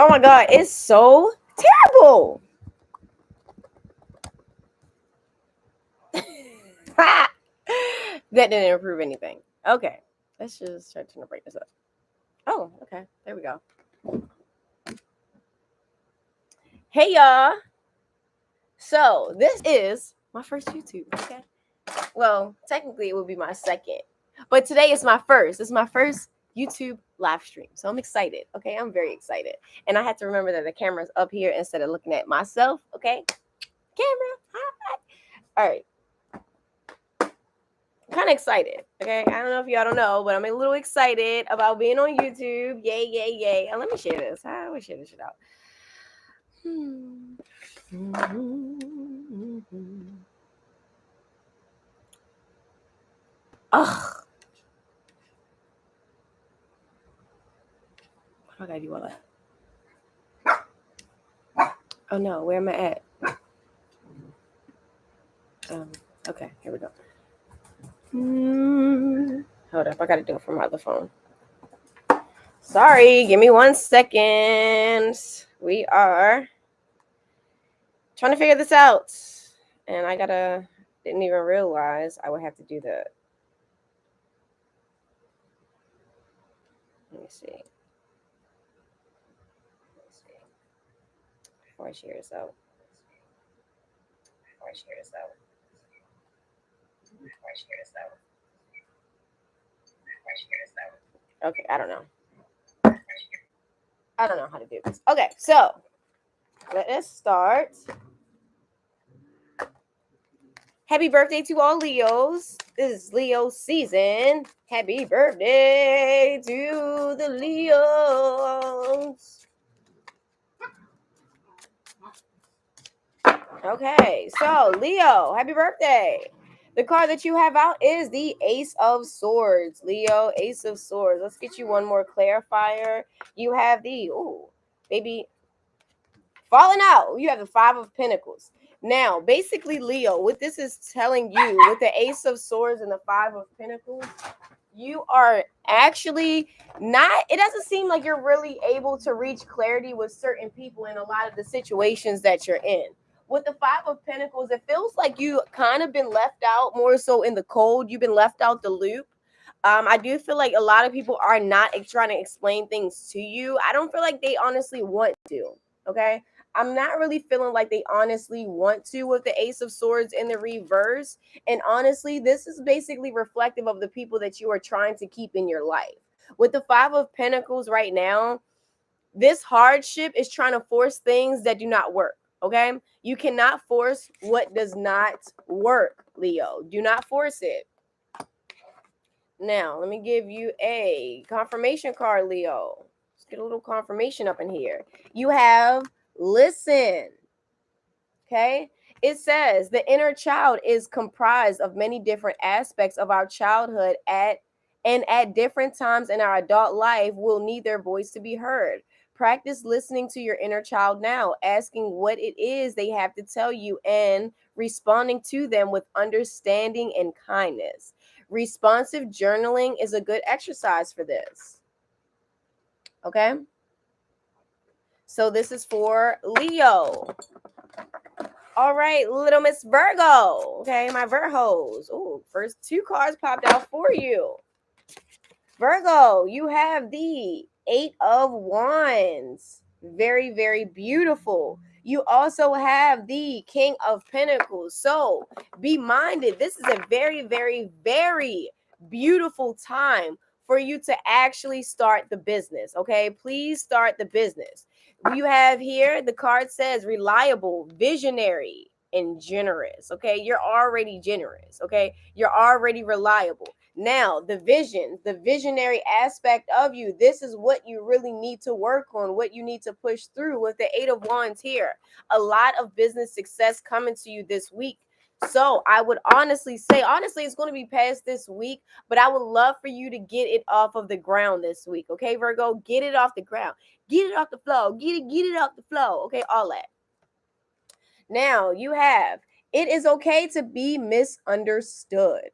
Oh my God, it's so terrible. That didn't improve anything. Okay, let's just start to break this up. Oh, okay, there we go. Hey y'all. So this is my first YouTube. Okay. Well, technically it would be my second, but today is my first. It's my first YouTube live stream. So I'm excited. Okay, I'm very excited. And I had to remember that the camera's up here instead of looking at myself. Okay. Camera. Hi. All right. Kind of excited. Okay. I don't know if y'all don't know, but I'm a little excited about being on YouTube. Yay, yay, yay. And let me share this. I always share this shit out. Ugh. Why do I gotta do all that? Oh no, where am I at? Okay, here we go. Hold up, I gotta do it from my other phone. Sorry, give me 1 second. We are trying to figure this out. And I didn't even realize I would have to do that. Let me see. Before I share this out. Okay, I don't know. I don't know how to do this. Okay, so let us start. Happy birthday to all Leos. This is Leo season. Happy birthday to the Leos. Okay, so Leo, happy birthday. The card that you have out is the Ace of Swords. Leo, Ace of Swords. Let's get you one more clarifier. You have the, baby, falling out. You have the Five of Pentacles. Now, basically, Leo, what this is telling you with the Ace of Swords and the Five of Pentacles, you are actually not, it doesn't seem like you're really able to reach clarity with certain people in a lot of the situations that you're in. With the Five of Pentacles, it feels like you kind of been left out more so in the cold. You've been left out the loop. I do feel like a lot of people are not trying to explain things to you. I don't feel like they honestly want to. Okay. I'm not really feeling like they honestly want to with the Ace of Swords in the reverse. And honestly, this is basically reflective of the people that you are trying to keep in your life. With the Five of Pentacles right now, this hardship is trying to force things that do not work. Okay. You cannot force what does not work, Leo. Do not force it. Now, let me give you a confirmation card, Leo. Let's get a little confirmation up in here. You have listen. Okay. It says the inner child is comprised of many different aspects of our childhood at different times in our adult life will need their voice to be heard. Practice listening to your inner child now, asking what it is they have to tell you and responding to them with understanding and kindness. Responsive journaling is a good exercise for this. Okay? So this is for Leo. All right, little Miss Virgo. Okay, my Virgos. Oh, first 2 cards popped out for you. Virgo, you have the 8 of Wands. Very, very beautiful. You also have the King of Pentacles. So be minded. This is a very, very, very beautiful time for you to actually start the business. Okay, please start the business. You have here, the card says reliable, visionary, and generous. Okay, you're already generous. Okay, you're already reliable. Now, the vision, the visionary aspect of you, this is what you really need to work on, what you need to push through with the 8 of Wands here. A lot of business success coming to you this week. So I would honestly say, it's going to be past this week, but I would love for you to get it off of the ground this week. Okay, Virgo, get it off the ground. Get it off the flow. Get it off the flow. Okay, all that. Now, you have, it is okay to be misunderstood.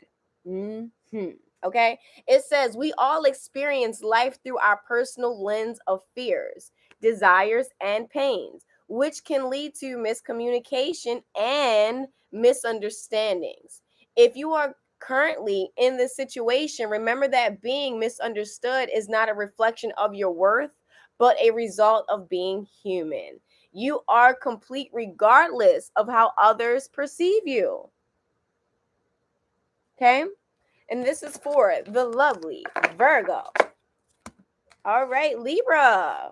Okay, it says we all experience life through our personal lens of fears. desires, and pains, which can lead to miscommunication and misunderstandings. If you are currently in this situation, remember that being misunderstood is not a reflection of your worth, but a result of being human. You are complete regardless of how others perceive you. Okay? And this is for the lovely Virgo. All right, Libra.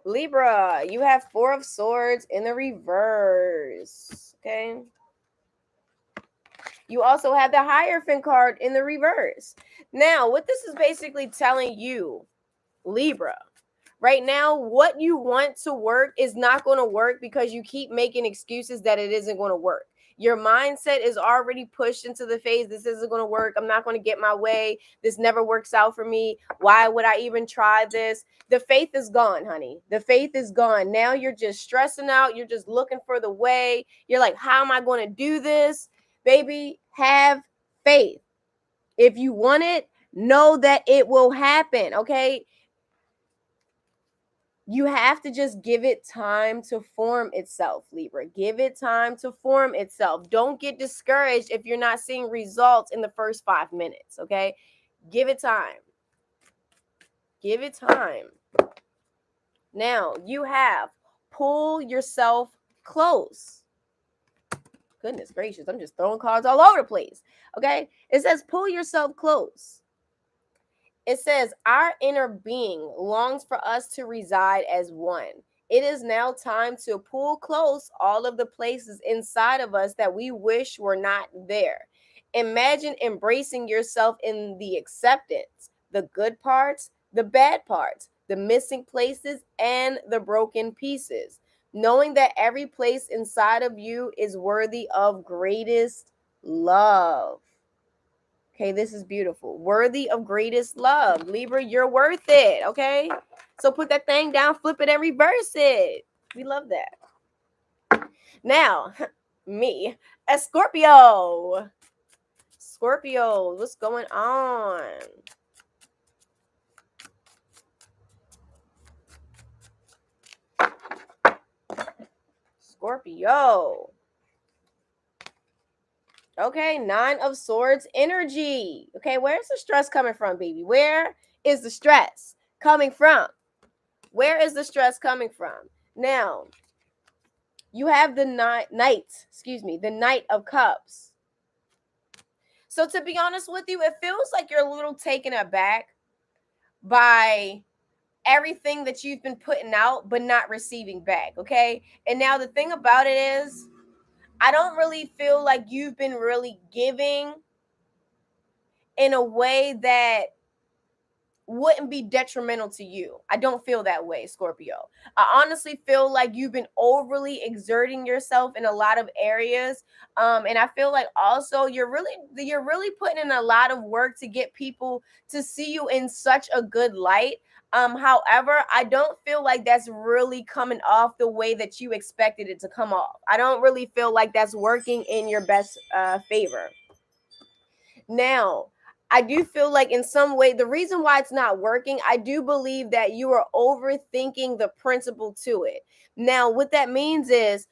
Libra, you have Four of Swords in the reverse. Okay? You also have the Hierophant card in the reverse. Now, what this is basically telling you, Libra, right now, what you want to work is not going to work because you keep making excuses that it isn't going to work. Your mindset is already pushed into the phase, this isn't going to work. I'm not going to get my way. This never works out for me. Why would I even try this? The faith is gone, honey. The faith is gone. Now you're just stressing out. You're just looking for the way. You're like, how am I going to do this? Baby, have faith. If you want it, know that it will happen, okay? You have to just give it time to form itself, Libra. Give it time to form itself. Don't get discouraged if you're not seeing results in the first 5 minutes, okay? Give it time. Give it time. Now, you have pull yourself close. Goodness gracious, I'm just throwing cards all over the place, okay? It says pull yourself close. It says, our inner being longs for us to reside as one. It is now time to pull close all of the places inside of us that we wish were not there. Imagine embracing yourself in the acceptance, the good parts, the bad parts, the missing places, and the broken pieces. Knowing that every place inside of you is worthy of greatest love. Okay, this is beautiful. Worthy of greatest love. Libra, you're worth it, okay? So put that thing down, flip it, and reverse it. We love that. Now, me, a Scorpio. Scorpio, what's going on? Scorpio. Okay, Nine of Swords energy. Okay, where's the stress coming from, baby? Where is the stress coming from? Where is the stress coming from? Now, you have the the Knight of Cups. So to be honest with you, it feels like you're a little taken aback by everything that you've been putting out but not receiving back, okay? And now the thing about it is, I don't really feel like you've been really giving in a way that wouldn't be detrimental to you. I don't feel that way, Scorpio. I honestly feel like you've been overly exerting yourself in a lot of areas. And I feel like also you're really putting in a lot of work to get people to see you in such a good light. However, I don't feel like that's really coming off the way that you expected it to come off. I don't really feel like that's working in your best favor. Now, I do feel like in some way, the reason why it's not working, I do believe that you are overthinking the principle to it. Now, what that means is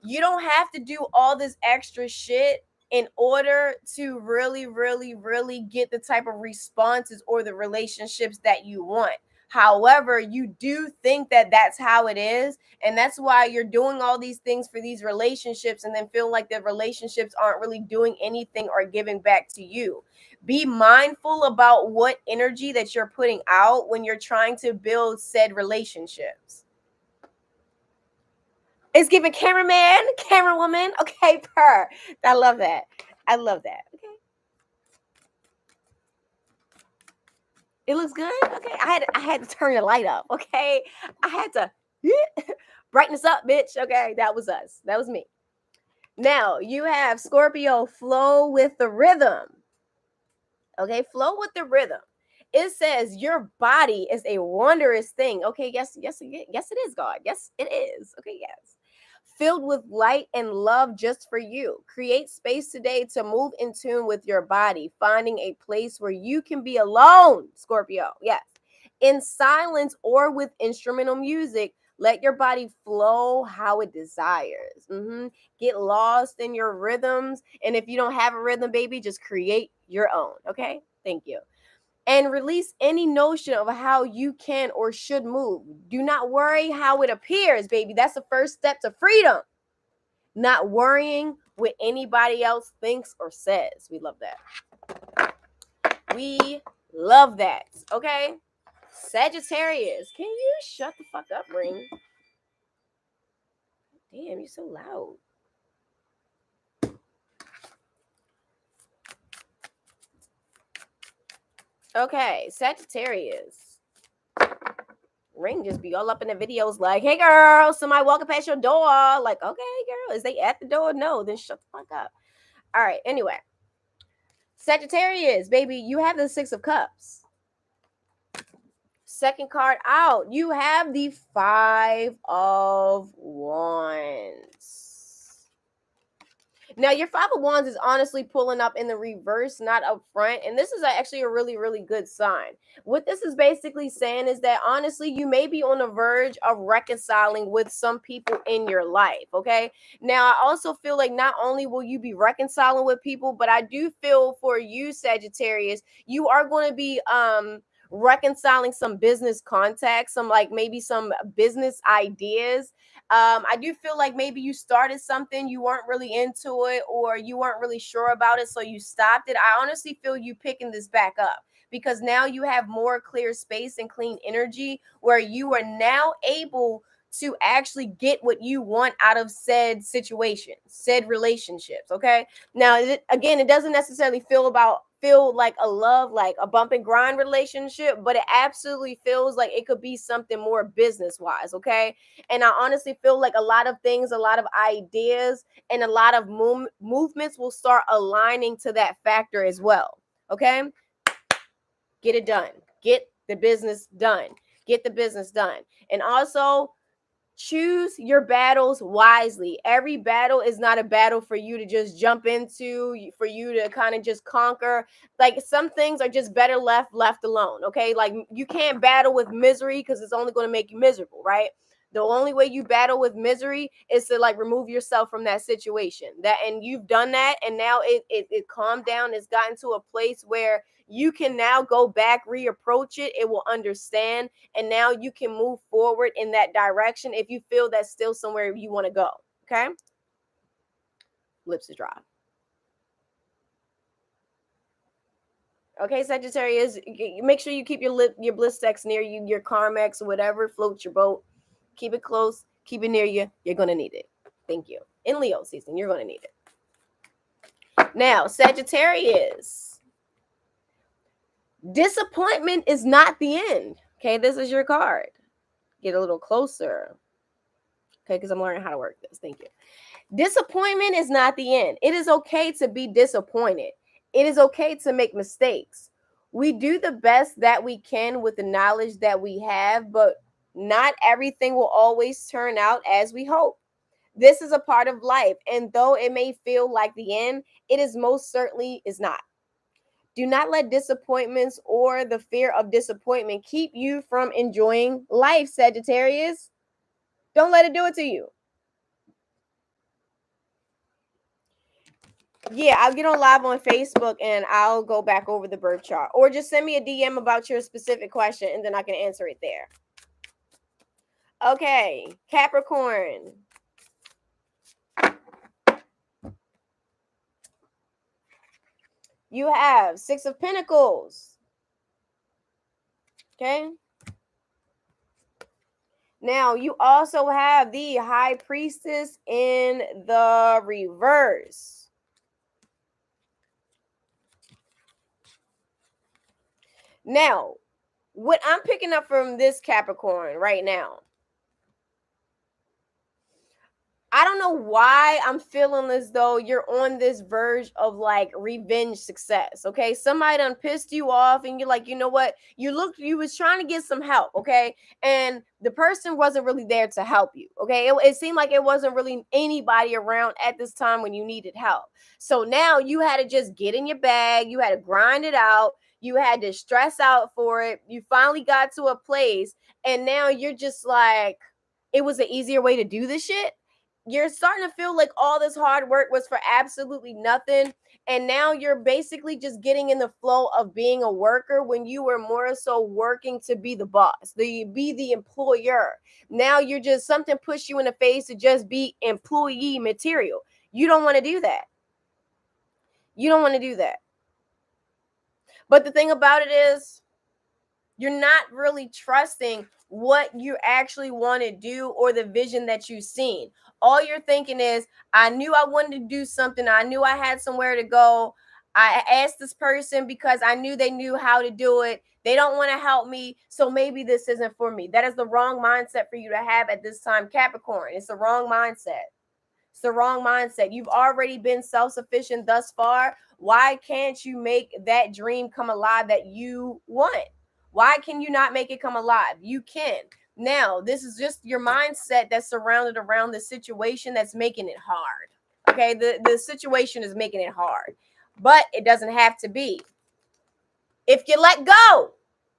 you don't have to do all this extra shit in order to really, really, really get the type of responses or the relationships that you want. However, you do think that that's how it is. And that's why you're doing all these things for these relationships and then feel like the relationships aren't really doing anything or giving back to you. Be mindful about what energy that you're putting out when you're trying to build said relationships. It's giving cameraman, camerawoman. Okay, per. I love that. I love that. Okay. It looks good. Okay. I had to turn the light up. Okay. I had to brightness up, bitch. Okay. That was us. That was me. Now you have Scorpio, flow with the rhythm. Okay, flow with the rhythm. It says your body is a wondrous thing. Okay, yes, it is, God. Yes, it is. Okay, yes. filled with light and love just for you. Create space today to move in tune with your body, finding a place where you can be alone, Scorpio. Yes. In silence or with instrumental music, let your body flow how it desires. Get lost in your rhythms. And if you don't have a rhythm, baby, just create your own. Okay? Thank you. And release any notion of how you can or should move. Do not worry how it appears, baby. That's the first step to freedom. Not worrying what anybody else thinks or says. We love that. We love that. Okay? Sagittarius, can you shut the fuck up, Ring? Damn, you're so loud. Okay, Sagittarius. Ring just be all up in the videos like, hey girl, somebody walking past your door. Like, okay, girl, is they at the door? No, then shut the fuck up. All right, anyway. Sagittarius, baby, you have the Six of Cups. Second card out, you have the Five of Wands. Now, your Five of Wands is honestly pulling up in the reverse, not up front. And this is actually a really, really good sign. What this is basically saying is that, honestly, you may be on the verge of reconciling with some people in your life, okay? Now, I also feel like not only will you be reconciling with people, but I do feel for you, Sagittarius, you are going to be reconciling some business contacts, some like maybe some business ideas. I do feel like maybe you started something, you weren't really into it, or you weren't really sure about it, so you stopped it. I honestly feel you picking this back up because now you have more clear space and clean energy where you are now able to actually get what you want out of said situations, said relationships. Okay. Now, again, it doesn't necessarily feel like a love, like a bump and grind relationship, but it absolutely feels like it could be something more business wise. Okay. And I honestly feel like a lot of things, a lot of ideas, and a lot of movements will start aligning to that factor as well. Okay. Get it done. Get the business done. Get the business done. And also, choose your battles wisely. Every battle is not a battle for you to just jump into, for you to kind of just conquer. Like some things are just better left alone. Okay. Like you can't battle with misery because it's only going to make you miserable, right? The only way you battle with misery is to like remove yourself from that situation. That and you've done that, and now it calmed down. It's gotten to a place where you can now go back, reapproach it. It will understand, and now you can move forward in that direction if you feel that's still somewhere you want to go. Okay. Lips are dry. Okay, Sagittarius, make sure you keep your bliss sex near you, your Carmex, whatever floats your boat. Keep it close, keep it near you. You're gonna need it. Thank you. In Leo season, you're gonna need it. Now, Sagittarius, disappointment is not the end. Okay, this is your card. Get a little closer. Okay, because I'm learning how to work this. Thank you. Disappointment is not the end. It is okay to be disappointed. It is okay to make mistakes. We do the best that we can with the knowledge that we have, but not everything will always turn out as we hope. This is a part of life, and though it may feel like the end, it is most certainly is not. Do not let disappointments or the fear of disappointment keep you from enjoying life, Sagittarius. Don't let it do it to you. Yeah, I'll get on live on Facebook and I'll go back over the birth chart. Or just send me a DM about your specific question and then I can answer it there. Okay, Capricorn. You have Six of Pentacles. Okay. Now, you also have the High Priestess in the reverse. Now, what I'm picking up from this Capricorn right now, I don't know why I'm feeling as though you're on this verge of like revenge success. Okay. Somebody done pissed you off and you're like, you know what? You was trying to get some help. Okay. And the person wasn't really there to help you. Okay. It seemed like it wasn't really anybody around at this time when you needed help. So now you had to just get in your bag. You had to grind it out. You had to stress out for it. You finally got to a place and now you're just like, it was an easier way to do this shit. You're starting to feel like all this hard work was for absolutely nothing. And now you're basically just getting in the flow of being a worker when you were more so working to be the boss, be the employer. Now you're just something pushed you in the face to just be employee material. You don't want to do that. You don't want to do that. But the thing about it is, you're not really trusting what you actually want to do or the vision that you've seen. All you're thinking is, I knew I wanted to do something. I knew I had somewhere to go. I asked this person because I knew they knew how to do it. They don't want to help me. So maybe this isn't for me. That is the wrong mindset for you to have at this time, Capricorn. It's the wrong mindset. It's the wrong mindset. You've already been self-sufficient thus far. Why can't you make that dream come alive that you want? Why can you not make it come alive? You can. Now, this is just your mindset that's surrounded around the situation that's making it hard. Okay, the situation is making it hard, but it doesn't have to be. If you let go,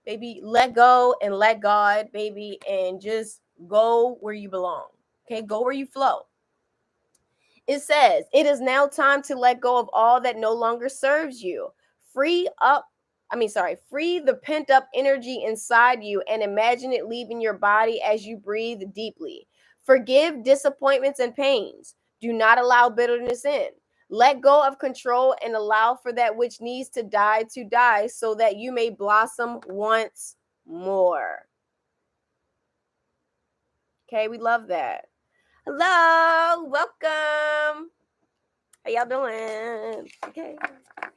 baby, let go and let God, baby, and just go where you belong. Okay, go where you flow. It says, it is now time to let go of all that no longer serves you. Free the pent up energy inside you and imagine it leaving your body as you breathe deeply. Forgive disappointments and pains. Do not allow bitterness in. Let go of control and allow for that which needs to die so that you may blossom once more. Okay, we love that. Hello, welcome. How y'all doing? Okay.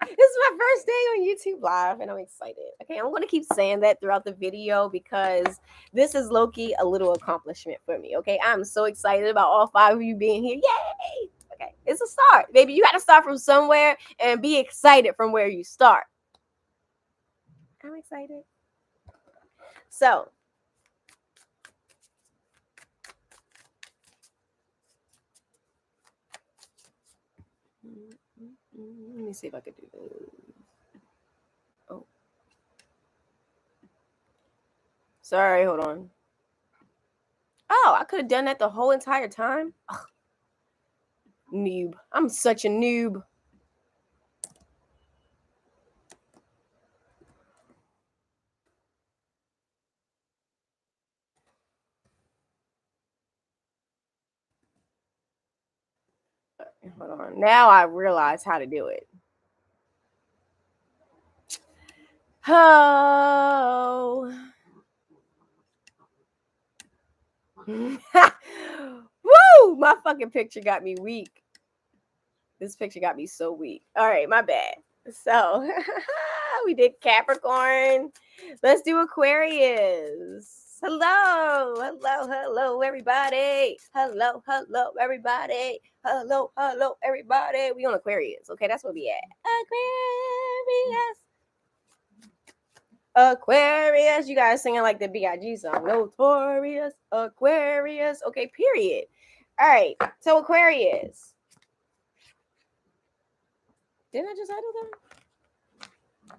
This is my first day on YouTube Live and I'm excited. Okay, I'm going to keep saying that throughout the video because this is low-key a little accomplishment for me. Okay, I'm so excited about all 5 of you being here. Yay! Okay, it's a start. Baby, you got to start from somewhere and be excited from where you start. I'm excited. So, let me see if I could do this. Oh. Sorry, hold on. Oh, I could have done that the whole entire time. Ugh. Noob. I'm such a noob. Hold on. Now I realize how to do it. Oh. Woo! My fucking picture got me weak. This picture got me so weak. All right, my bad. So we did Capricorn. Let's do Aquarius. Hello, everybody. Hello, everybody. Hello, everybody. We on Aquarius. Okay, that's where we at. Aquarius. You guys singing like the B.I.G. song. Notorious Aquarius. Okay, period. All right, so Aquarius. Didn't I just handle them?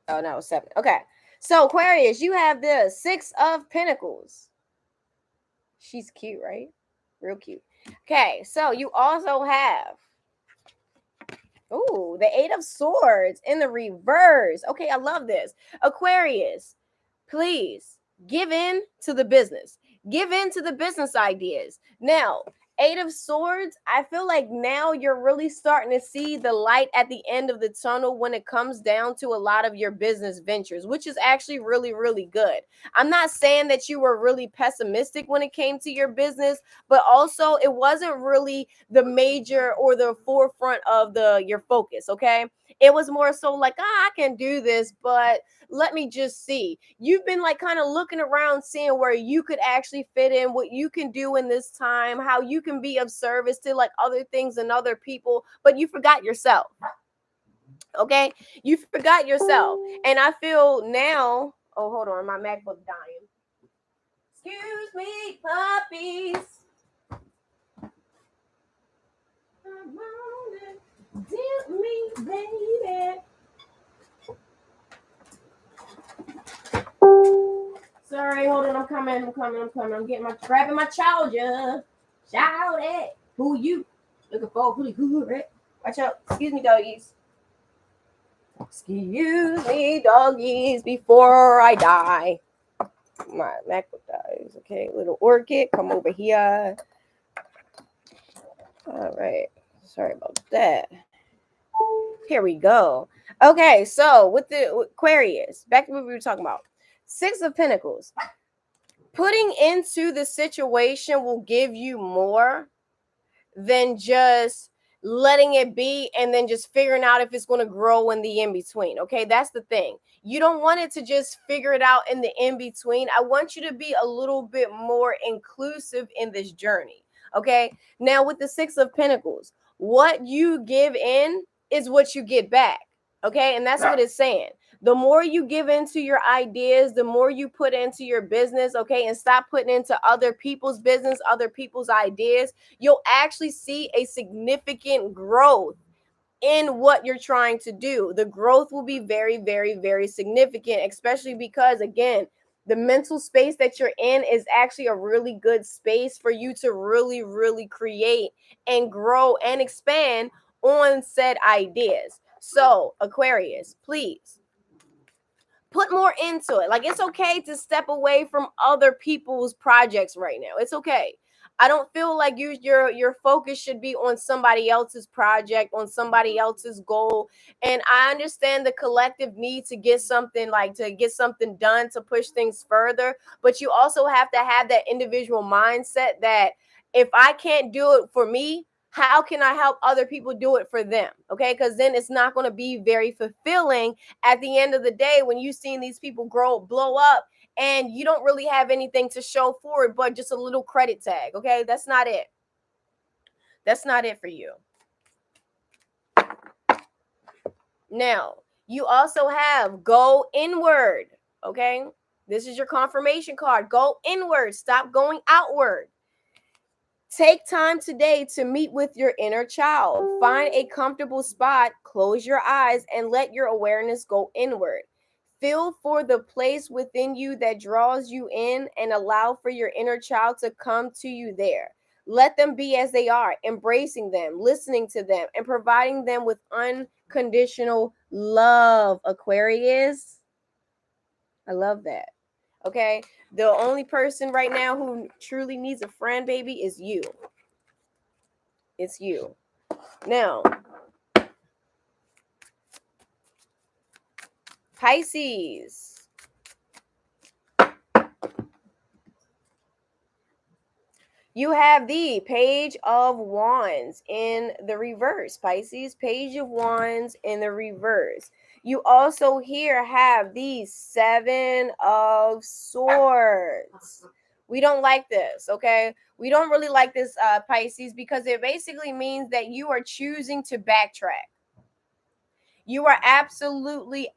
Oh, no, 7. Okay. So, Aquarius, you have the 6 of Pentacles. She's cute, right? Real cute. Okay, so you also have the 8 of Swords in the reverse. Okay, I love this. Aquarius, please give in to the business. Give in to the business ideas. Now, 8 of Swords, I feel like now you're really starting to see the light at the end of the tunnel when it comes down to a lot of your business ventures, which is actually really, really good. I'm not saying that you were really pessimistic when it came to your business, but also it wasn't really the major or the forefront of your focus, okay? It was more so like, I can do this, but let me just see. You've been like kind of looking around, seeing where you could actually fit in, what you can do in this time, how you can be of service to like other things and other people, but you forgot yourself. Okay, you forgot yourself. And I feel now, oh, hold on, my MacBook dying. Excuse me, puppies. Come on and dip me, baby. Sorry, hold on, I'm coming. I'm grabbing my charger. Shout it. Who you looking for? Who, right? Watch out. Excuse me, doggies. Excuse me, doggies, before I die. My MacBook dies. Okay, little orchid, come over here. All right. Sorry about that. Here we go. Okay, so with the Aquarius, back to what we were talking about. Six of Pentacles. Putting into the situation will give you more than just letting it be and then just figuring out if it's going to grow in the in between. Okay, that's the thing. You don't want it to just figure it out in the in between. I want you to be a little bit more inclusive in this journey. Okay, now with the Six of Pentacles, what you give in is what you get back. Okay, and that's what it's saying. The more you give into your ideas, the more you put into your business, okay, and stop putting into other people's business, other people's ideas, you'll actually see a significant growth in what you're trying to do. The growth will be very, very, very significant, especially because, again, the mental space that you're in is actually a really good space for you to really, really create and grow and expand on said ideas. So, Aquarius, please put more into it. Like, it's okay to step away from other people's projects right now. It's okay. I don't feel like your focus should be on somebody else's project, on somebody else's goal. And I understand the collective need to get something done to push things further, but you also have to have that individual mindset that if I can't do it for me, how can I help other people do it for them? Okay, because then it's not going to be very fulfilling at the end of the day when you've seen these people blow up, and you don't really have anything to show for it but just a little credit tag. Okay, that's not it. That's not it for you. Now, you also have go inward. Okay, this is your confirmation card. Go inward. Stop going outward. Take time today to meet with your inner child. Find a comfortable spot, close your eyes, and let your awareness go inward. Feel for the place within you that draws you in and allow for your inner child to come to you there. Let them be as they are, embracing them, listening to them, and providing them with unconditional love. Aquarius, I love that. Okay, the only person right now who truly needs a friend, baby, is you. It's you. Now, Pisces. You have the Page of Wands in the reverse. Pisces, Page of Wands in the reverse. You also here have the Seven of Swords. We don't like this, okay? We don't really like this, Pisces, because it basically means that you are choosing to backtrack. You are absolutely,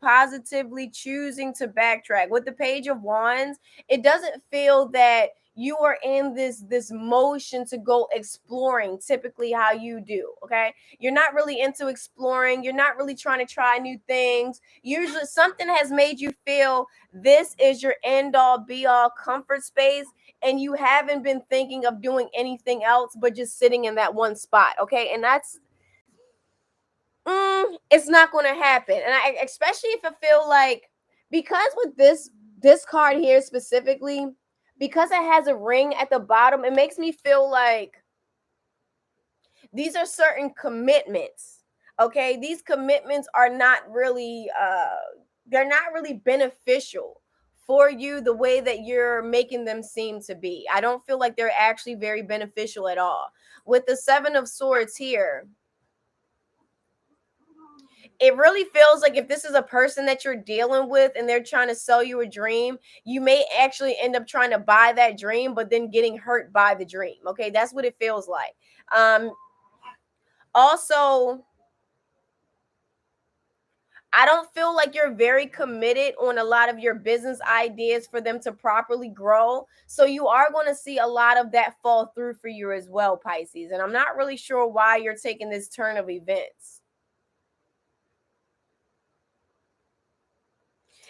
positively choosing to backtrack. With the Page of Wands, it doesn't feel that you are in this motion to go exploring, typically how you do. Okay, you're not really into exploring. You're not really trying to try new things. Usually something has made you feel this is your end all be all comfort space, and you haven't been thinking of doing anything else but just sitting in that one spot. Okay, and that's it's not going to happen. And I, especially if I feel like, because with this card here specifically, because it has a ring at the bottom, it makes me feel like these are certain commitments. Okay, these commitments are not really they're not really beneficial for you the way that you're making them seem to be. I don't feel like they're actually very beneficial at all. With the Seven of Swords here, it really feels like if this is a person that you're dealing with and they're trying to sell you a dream, you may actually end up trying to buy that dream, but then getting hurt by the dream. Okay, that's what it feels like. Also, I don't feel like you're very committed on a lot of your business ideas for them to properly grow. So you are going to see a lot of that fall through for you as well, Pisces. And I'm not really sure why you're taking this turn of events.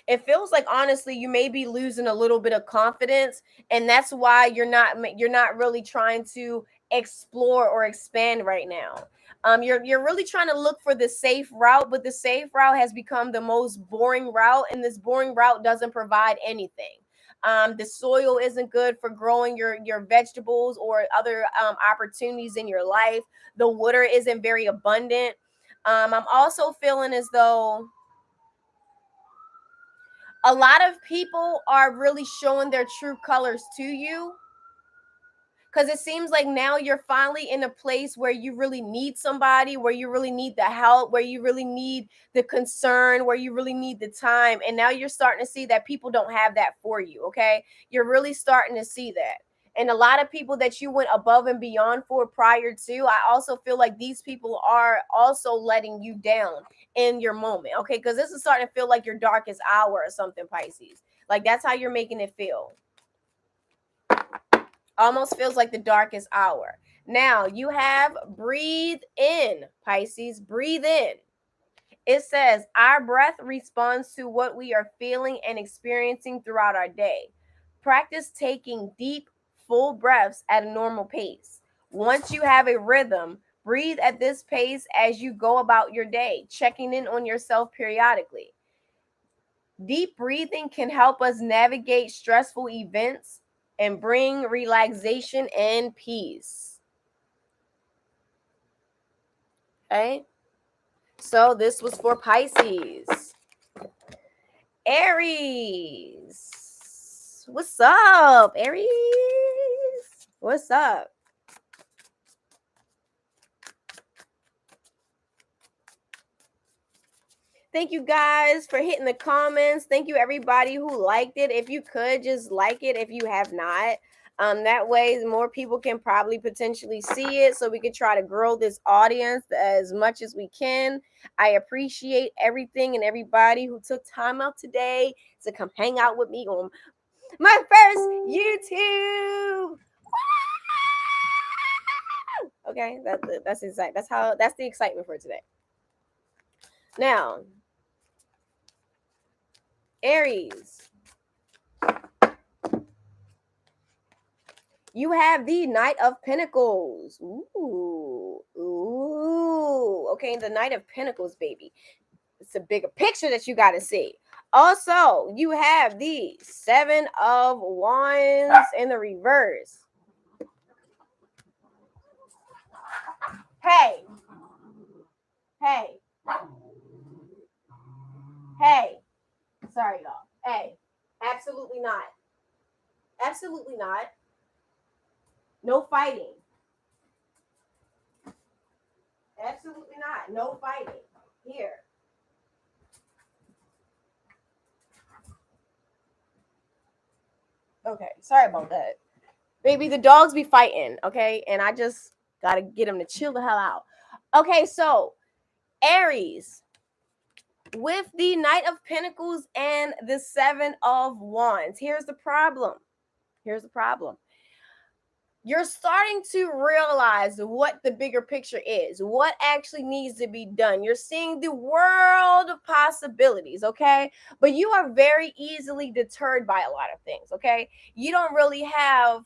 It feels like honestly you may be losing a little bit of confidence, and that's why you're not really trying to explore or expand right now. You're really trying to look for the safe route, but the safe route has become the most boring route, and this boring route doesn't provide anything. The soil isn't good for growing your vegetables or other opportunities in your life. The water isn't very abundant. I'm also feeling as though a lot of people are really showing their true colors to you, because it seems like now you're finally in a place where you really need somebody, where you really need the help, where you really need the concern, where you really need the time. And now you're starting to see that people don't have that for you. Okay, you're really starting to see that. And a lot of people that you went above and beyond for prior to, I also feel like these people are also letting you down in your moment. Okay, because this is starting to feel like your darkest hour or something, Pisces. Like that's how you're making it feel. Almost feels like the darkest hour. Now you have breathe in, Pisces. Breathe in. It says our breath responds to what we are feeling and experiencing throughout our day. Practice taking deep, full breaths at a normal pace. Once you have a rhythm, breathe at this pace as you go about your day, checking in on yourself periodically. Deep breathing can help us navigate stressful events and bring relaxation and peace. Okay? So this was for Pisces. Aries. What's up, Aries? What's up? Thank you guys for hitting the comments. Thank you everybody who liked it. If you could just like it if you have not. That way more people can probably potentially see it, so we can try to grow this audience as much as we can. I appreciate everything and everybody who took time out today to come hang out with me on my first YouTube. Okay, that's exciting. That's the excitement for today. Now, Aries, you have the Knight of Pentacles. Ooh. Okay, the Knight of Pentacles, baby. It's a bigger picture that you got to see. Also, you have the Seven of Wands in the reverse. Hey. Sorry, y'all. Hey. Absolutely not. Absolutely not. No fighting. Absolutely not. No fighting. Here. Okay. Sorry about that. Baby, the dogs be fighting, okay? And I just got to get them to chill the hell out. Okay, so Aries, with the Knight of Pentacles and the Seven of Wands, here's the problem. You're starting to realize what the bigger picture is, what actually needs to be done. You're seeing the world of possibilities, okay? But you are very easily deterred by a lot of things, okay? You don't really have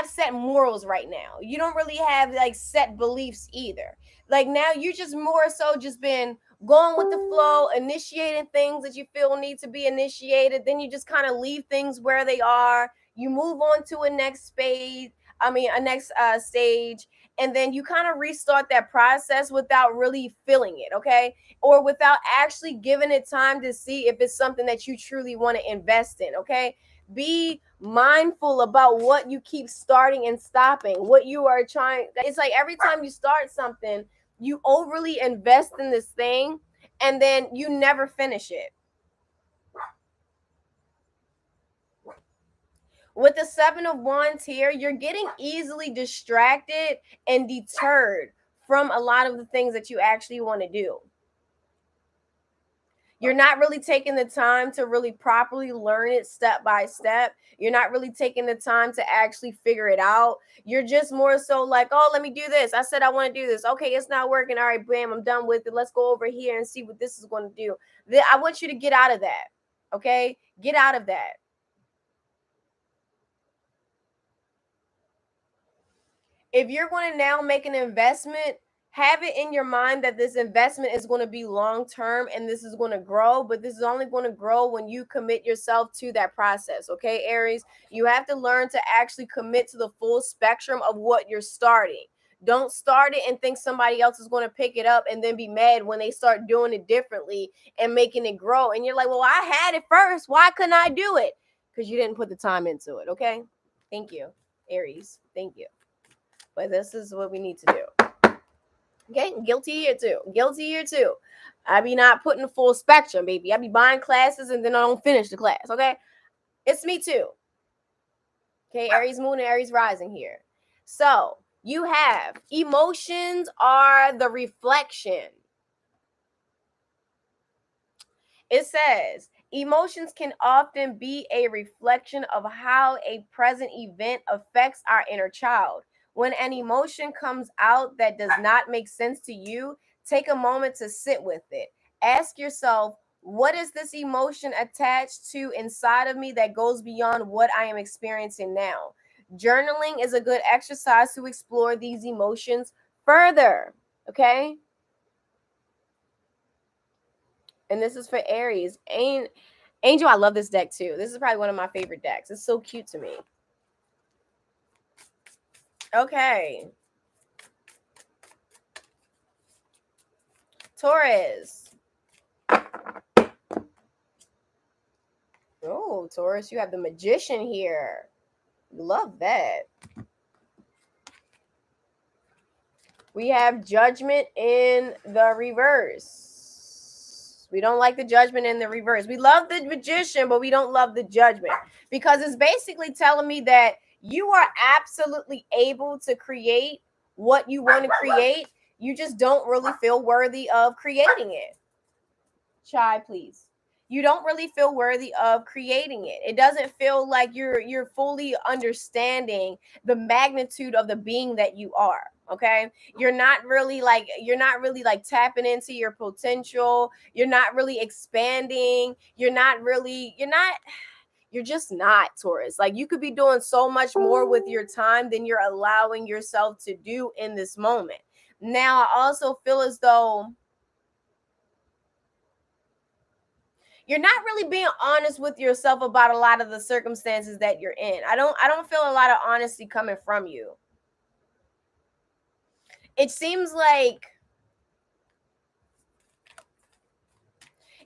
set morals right now. You don't really have like set beliefs either. Like now you just more so just been going with the flow, initiating things that you feel need to be initiated. Then you just kind of leave things where they are. You move on to a next stage, and then you kind of restart that process without really feeling it, okay? Or without actually giving it time to see if it's something that you truly want to invest in, okay? Be mindful about what you keep starting and stopping, what you are trying. It's like every time you start something, you overly invest in this thing and then you never finish it. With the Seven of Wands here, you're getting easily distracted and deterred from a lot of the things that you actually want to do. You're not really taking the time to really properly learn it step by step. You're not really taking the time to actually figure it out. You're just more so like, oh, let me do this. I said I want to do this. Okay, it's not working. All right, bam, I'm done with it. Let's go over here and see what this is going to do. I want you to get out of that. Okay? Get out of that. If you're going to now make an investment, have it in your mind that this investment is going to be long term and this is going to grow, but this is only going to grow when you commit yourself to that process. Okay, Aries, you have to learn to actually commit to the full spectrum of what you're starting. Don't start it and think somebody else is going to pick it up and then be mad when they start doing it differently and making it grow. And you're like, well, I had it first. Why couldn't I do it? Because you didn't put the time into it. Okay. Thank you, Aries. Thank you. But this is what we need to do. Okay, guilty here too. Guilty here too. I be not putting the full spectrum, baby. I be buying classes and then I don't finish the class. Okay, it's me too. Okay, Aries moon and Aries rising here. So you have emotions are the reflection. It says emotions can often be a reflection of how a present event affects our inner child. When an emotion comes out that does not make sense to you, take a moment to sit with it. Ask yourself, what is this emotion attached to inside of me that goes beyond what I am experiencing now? Journaling is a good exercise to explore these emotions further. Okay? And this is for Aries. Angel, I love this deck too. This is probably one of my favorite decks. It's so cute to me. Okay. Taurus. Oh, Taurus, you have the Magician here. Love that. We have Judgment in the reverse. We don't like the Judgment in the reverse. We love the Magician, but we don't love the Judgment because it's basically telling me that you are absolutely able to create what you want to create. You just don't really feel worthy of creating it. Chai, please. You don't really feel worthy of creating it. It doesn't feel like you're fully understanding the magnitude of the being that you are. Okay, you're not really like tapping into your potential. You're not really expanding. You're just not, Taurus. Like you could be doing so much more with your time than you're allowing yourself to do in this moment. Now, I also feel as though you're not really being honest with yourself about a lot of the circumstances that you're in. I don't feel a lot of honesty coming from you. It seems like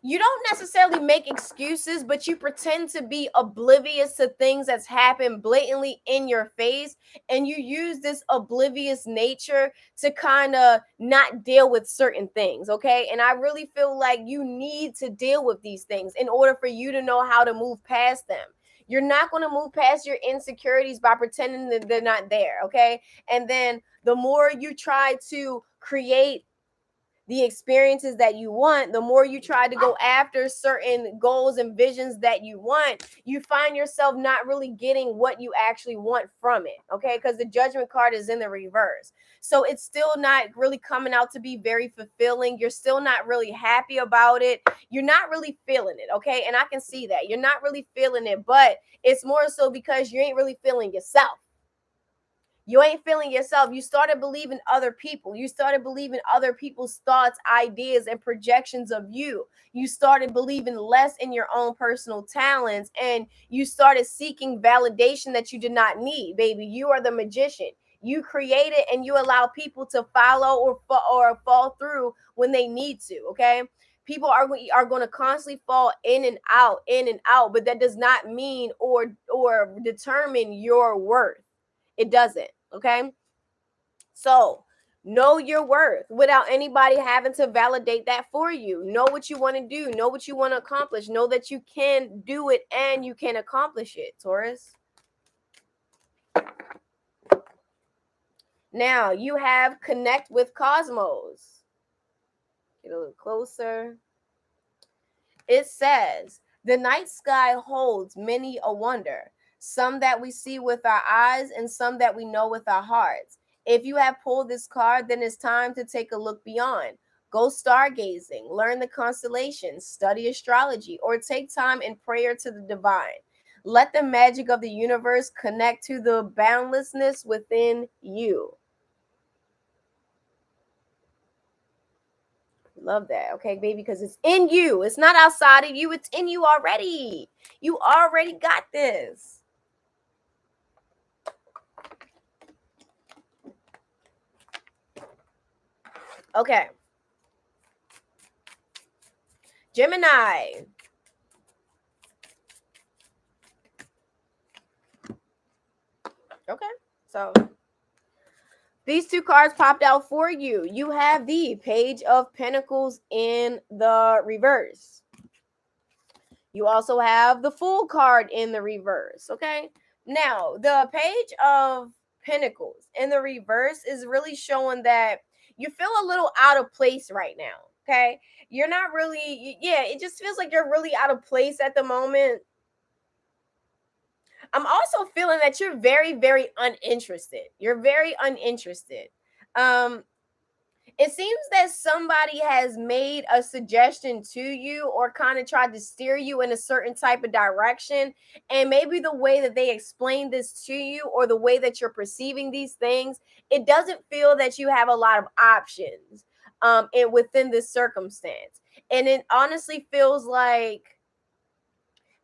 you don't necessarily make excuses, but you pretend to be oblivious to things that's happened blatantly in your face. And you use this oblivious nature to kind of not deal with certain things. Okay. And I really feel like you need to deal with these things in order for you to know how to move past them. You're not going to move past your insecurities by pretending that they're not there. Okay. And then the more you try to create the experiences that you want, the more you try to go after certain goals and visions that you want, you find yourself not really getting what you actually want from it. Okay, because the Judgment card is in the reverse. So it's still not really coming out to be very fulfilling. You're still not really happy about it. You're not really feeling it. Okay, and I can see that you're not really feeling it, but it's more so because you ain't really feeling yourself. You ain't feeling yourself. You started believing other people. You started believing other people's thoughts, ideas, and projections of you. You started believing less in your own personal talents, and you started seeking validation that you did not need. Baby, you are the magician. You create it and you allow people to follow or fall through when they need to. Okay. People are going to constantly fall in and out, but that does not mean or determine your worth. It doesn't, okay? So know your worth without anybody having to validate that for you. Know what you want to do, know what you want to accomplish, know that you can do it and you can accomplish it, Taurus. Now you have connect with cosmos. Get a little closer. It says, the night sky holds many a wonder, some that we see with our eyes and some that we know with our hearts. If you have pulled this card, then it's time to take a look beyond. Go stargazing, learn the constellations, study astrology, or take time in prayer to the divine. Let the magic of the universe connect to the boundlessness within you. Love that. Okay, baby, because it's in you. It's not outside of you. It's in you already. You already got this. Okay. Gemini. Okay. So these two cards popped out for you. You have the Page of Pentacles in the reverse. You also have the Fool card in the reverse, okay? Now, the Page of Pentacles in the reverse is really showing that you feel a little out of place right now, okay? You're not really, yeah, it just feels like you're really out of place at the moment. I'm also feeling that you're very, very uninterested. You're very uninterested. It seems that somebody has made a suggestion to you or kind of tried to steer you in a certain type of direction. And maybe the way that they explain this to you or the way that you're perceiving these things, it doesn't feel that you have a lot of options within this circumstance. And it honestly feels like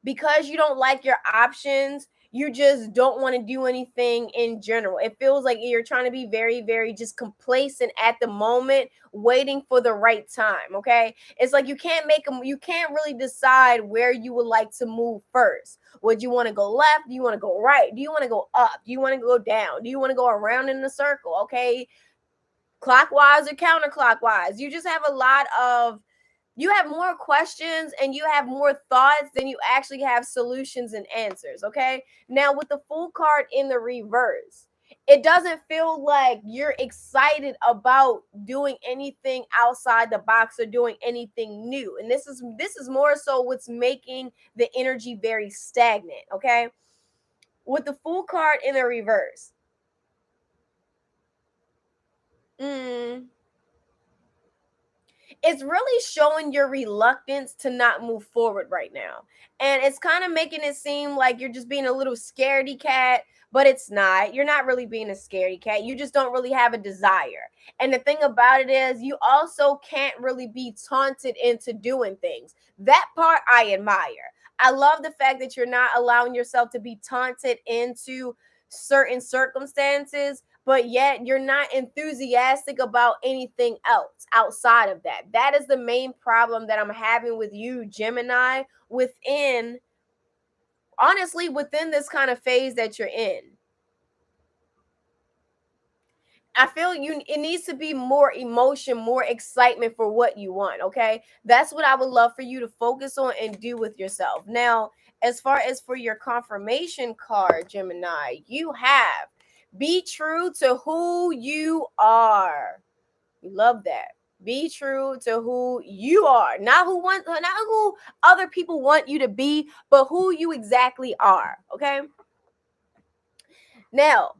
because you don't like your options, you just don't want to do anything in general. It feels like you're trying to be very, very just complacent at the moment, waiting for the right time. Okay. It's like you can't really decide where you would like to move first. Would you want to go left? Do you want to go right? Do you want to go up? Do you want to go down? Do you want to go around in a circle? Okay. Clockwise or counterclockwise? You just have a lot of you have more questions and you have more thoughts than you actually have solutions and answers, okay? Now, with the Fool card in the reverse, it doesn't feel like you're excited about doing anything outside the box or doing anything new. And this is more so what's making the energy very stagnant, okay? With the Fool card in the reverse. It's really showing your reluctance to not move forward right now. And it's kind of making it seem like you're just being a little scaredy cat, but it's not. You're not really being a scaredy cat. You just don't really have a desire. And the thing about it is, you also can't really be taunted into doing things. That part I admire. I love the fact that you're not allowing yourself to be taunted into certain circumstances, but yet you're not enthusiastic about anything else outside of that. That is the main problem that I'm having with you, Gemini, honestly, within this kind of phase that you're in. I feel it needs to be more emotion, more excitement for what you want, okay? That's what I would love for you to focus on and do with yourself. Now, as far as for your confirmation card, Gemini, you have be true to who you are. We love that. Be true to who you are. Not who other people want you to be, but who you exactly are, okay? Now,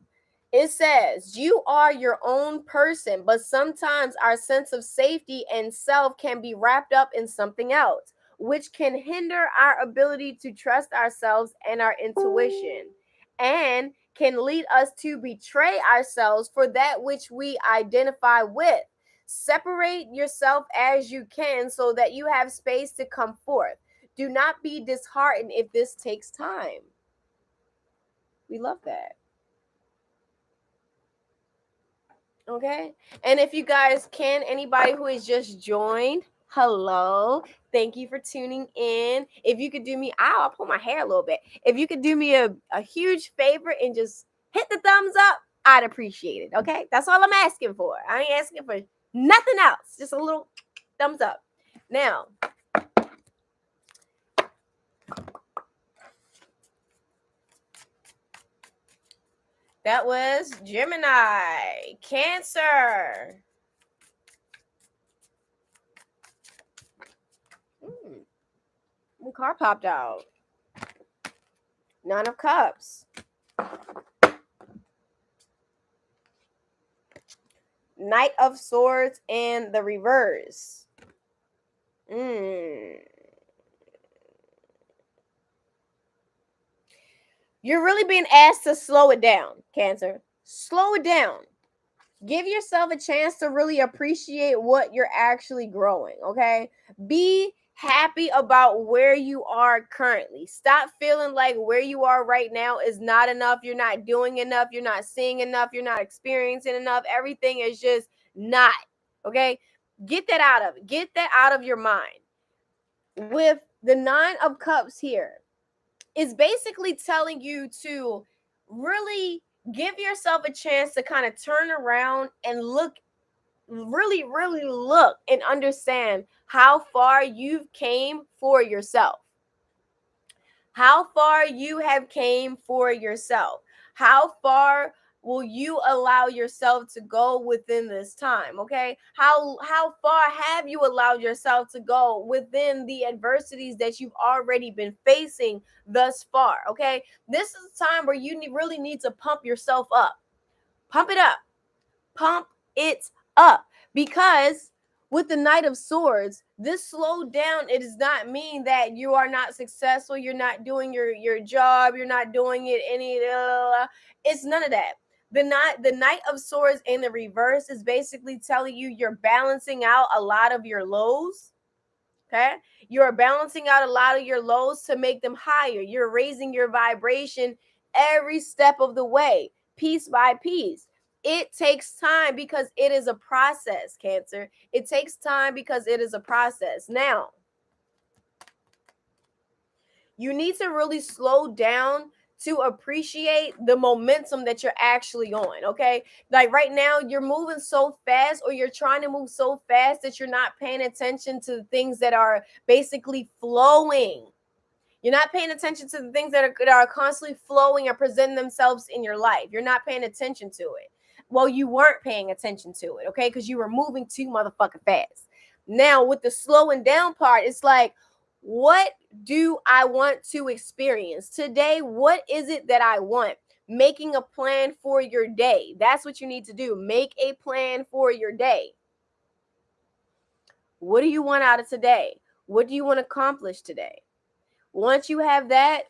it says, you are your own person, but sometimes our sense of safety and self can be wrapped up in something else, which can hinder our ability to trust ourselves and our intuition, and can lead us to betray ourselves for that which we identify with. Separate yourself as you can so that you have space to come forth. Do not be disheartened if this takes time. We love that. Okay. And if you guys can, anybody who has just joined, hello. Thank you for tuning in. If you could do me, I'll pull my hair a little bit. If you could do me a huge favor and just hit the thumbs up, I'd appreciate it. Okay, that's all I'm asking for. I ain't asking for nothing else. Just a little thumbs up. Now, that was Gemini, Cancer. One card popped out. Nine of Cups. Knight of Swords and the reverse. You're really being asked to slow it down, Cancer. Slow it down. Give yourself a chance to really appreciate what you're actually growing, okay? Be happy about where you are currently. Stop feeling like where you are right now is not enough. You're not doing enough. You're not seeing enough. You're not experiencing enough. Everything is just not, okay? Get that out of it. Get that out of your mind. With the Nine of Cups here, it's basically telling you to really give yourself a chance to kind of turn around and look, really look and understand how far you've came for yourself. How far you have came for yourself. How far will you allow yourself to go within this time? Okay, how far have you allowed yourself to go within the adversities that you've already been facing thus far? Okay, this is a time where you really need to pump yourself up. Pump it up. Pump it up. Because with the Knight of Swords, this slow down, it does not mean that you are not successful, you're not doing your job, you're not doing it it's none of that. The Knight of Swords in the reverse is basically telling you you're balancing out a lot of your lows. Okay, you're balancing out a lot of your lows to make them higher. You're raising your vibration every step of the way, piece by piece. It takes time because it is a process, Cancer. It takes time because it is a process. Now, you need to really slow down to appreciate the momentum that you're actually on, okay? Like right now, you're moving so fast, or you're trying to move so fast that you're not paying attention to the things that are basically flowing. You're not paying attention to the things that are constantly flowing and presenting themselves in your life. You're not paying attention to it. Well, you weren't paying attention to it, okay? Because you were moving too motherfucking fast. Now, with the slowing down part, it's like, what do I want to experience today? What is it that I want? Making a plan for your day. That's what you need to do. Make a plan for your day. What do you want out of today? What do you want to accomplish today? Once you have that,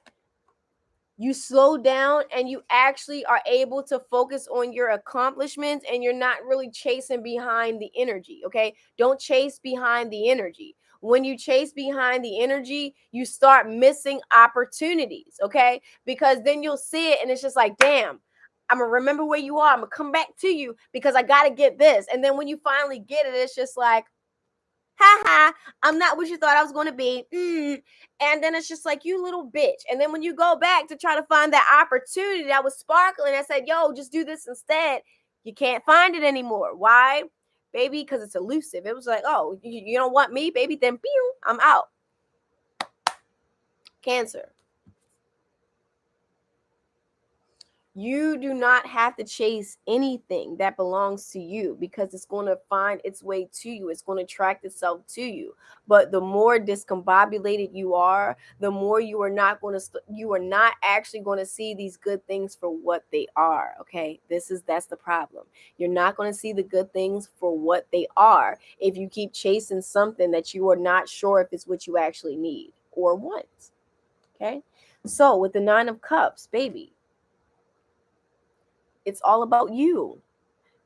you slow down and you actually are able to focus on your accomplishments, and you're not really chasing behind the energy, okay? Don't chase behind the energy. When you chase behind the energy, you start missing opportunities, okay? Because then you'll see it and it's just like, damn, I'm going to remember where you are. I'm going to come back to you because I got to get this. And then when you finally get it, it's just like, ha, I'm not what you thought I was going to be. And then it's just like, you little bitch. And then when you go back to try to find that opportunity that was sparkling, I said, yo, just do this instead. You can't find it anymore. Why? Baby, because it's elusive. It was like, oh, you don't want me, baby? Then pew, I'm out. Cancer. You do not have to chase anything that belongs to you, because it's going to find its way to you. It's going to attract itself to you. But the more discombobulated you are, the more you are not actually going to see these good things for what they are. Okay, that's the problem. You're not going to see the good things for what they are if you keep chasing something that you are not sure if it's what you actually need or want. Okay, so with the Nine of Cups, baby, it's all about you.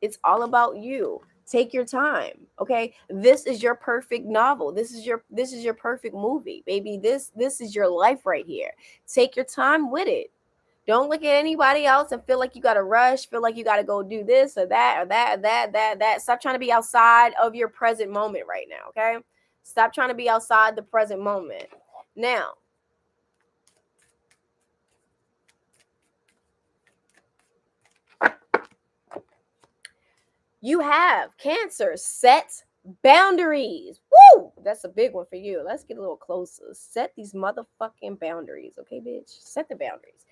It's all about you. Take your time, okay? This is your perfect novel. This is your perfect movie, baby. This is your life right here. Take your time with it. Don't look at anybody else and feel like you got to rush, feel like you got to go do this or that or that or that. Stop trying to be outside of your present moment right now, okay? Stop trying to be outside the present moment. Now, you have Cancer. Set boundaries. Woo! That's a big one for you. Let's get a little closer. Set these motherfucking boundaries. Okay, bitch? Set the boundaries.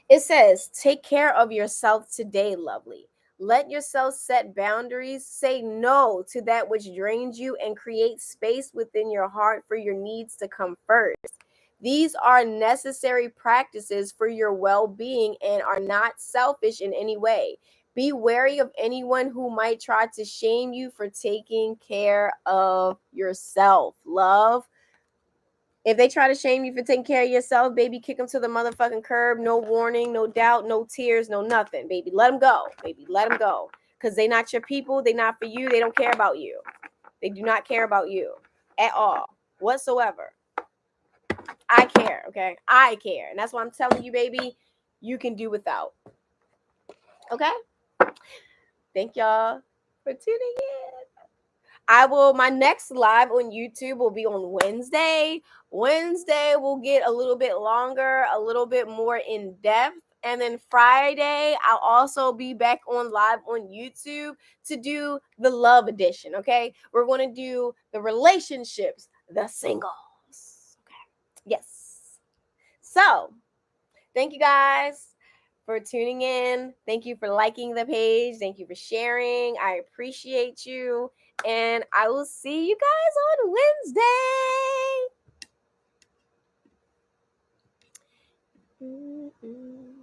It says, take care of yourself today, lovely. Let yourself set boundaries. Say no to that which drains you and create space within your heart for your needs to come first. These are necessary practices for your well being and are not selfish in any way. Be wary of anyone who might try to shame you for taking care of yourself. Love. If they try to shame you for taking care of yourself, baby, kick them to the motherfucking curb. No warning, no doubt, no tears, no nothing, baby. Let them go, baby. Let them go. Because they not your people. They not for you. They don't care about you. They do not care about you at all, whatsoever. I care, okay? I care. And that's why I'm telling you, baby, you can do without. Okay? Thank y'all for tuning in. My next live on YouTube will be on Wednesday. Wednesday will get a little bit longer, a little bit more in depth. And then Friday, I'll also be back on live on YouTube to do the love edition. Okay. We're going to do the relationships, the singles. Okay. Yes. So thank you guys for tuning in. Thank you for liking the page. Thank you for sharing. I appreciate you. And I will see you guys on Wednesday.